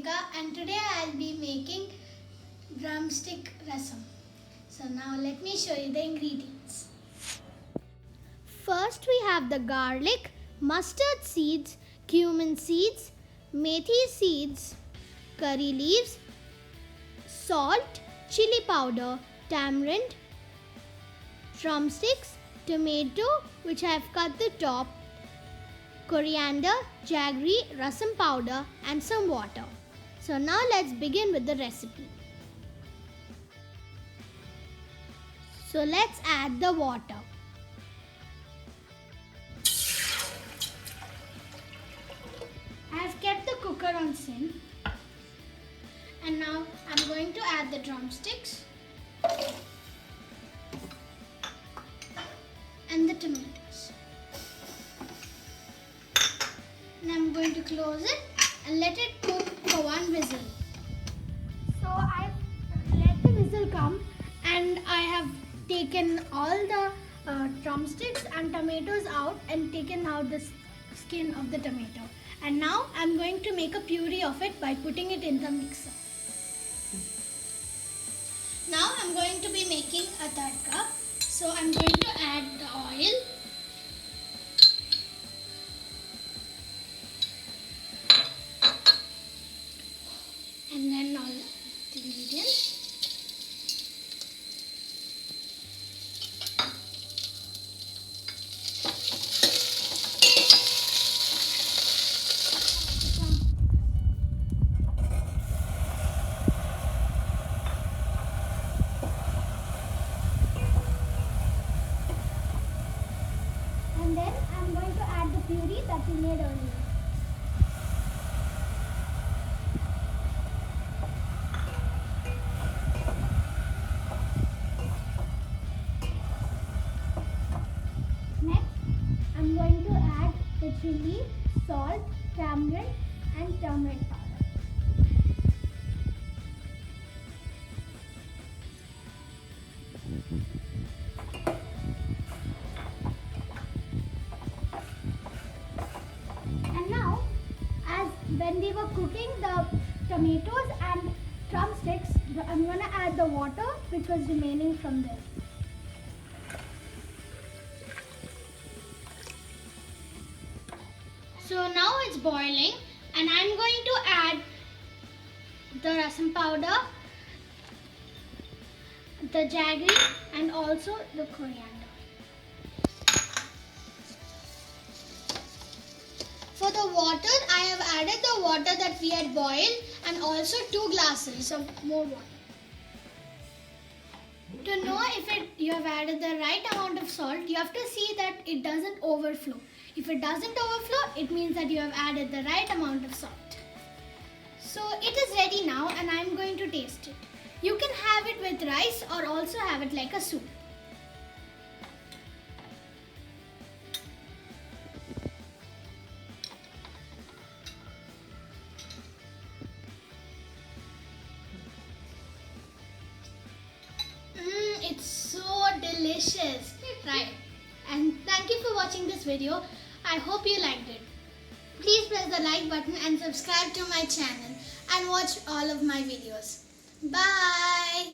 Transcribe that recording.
Ritika, and today I'll be making drumstick rasam. So now let me show you the ingredients. First we have the garlic, mustard seeds, cumin seeds, methi seeds, curry leaves, salt, chili powder, tamarind, drumsticks, tomato which I have cut the top, coriander, jaggery, rasam powder and some water. So now let's begin with the recipe. So let's add the water. I have kept the cooker on sim, and now I'm going to add the drumsticks and the tomatoes. And I'm going to close it and let it cook for one whistle. So I've let the whistle come, and I have taken all the drumsticks and tomatoes out and taken out the skin of the tomato. And now I'm going to make a puree of it by putting it in the mixer. Now I'm going to be making a tadka. So I'm going to add the oil. And then all the ingredients. And then I'm going to add the puree that we made earlier. Next, I'm going to add the chili, salt, tamarind and turmeric powder. And now, as when we were cooking the tomatoes and drumsticks, I'm going to add the water which was remaining from there. So now it's boiling, and I'm going to add the rasam powder, the jaggery and also the coriander. For the water, I have added the water that we had boiled and also 2 glasses of more water. To know if you have added the right amount of salt, you have to see that it doesn't overflow. If it doesn't overflow, it means that you have added the right amount of salt. So it is ready now, and I am going to taste it. You can have it with rice or also have it like a soup. It's so delicious. Right. And thank you for watching this video. I hope you liked it. Please press the like button and subscribe to my channel and watch all of my videos. Bye.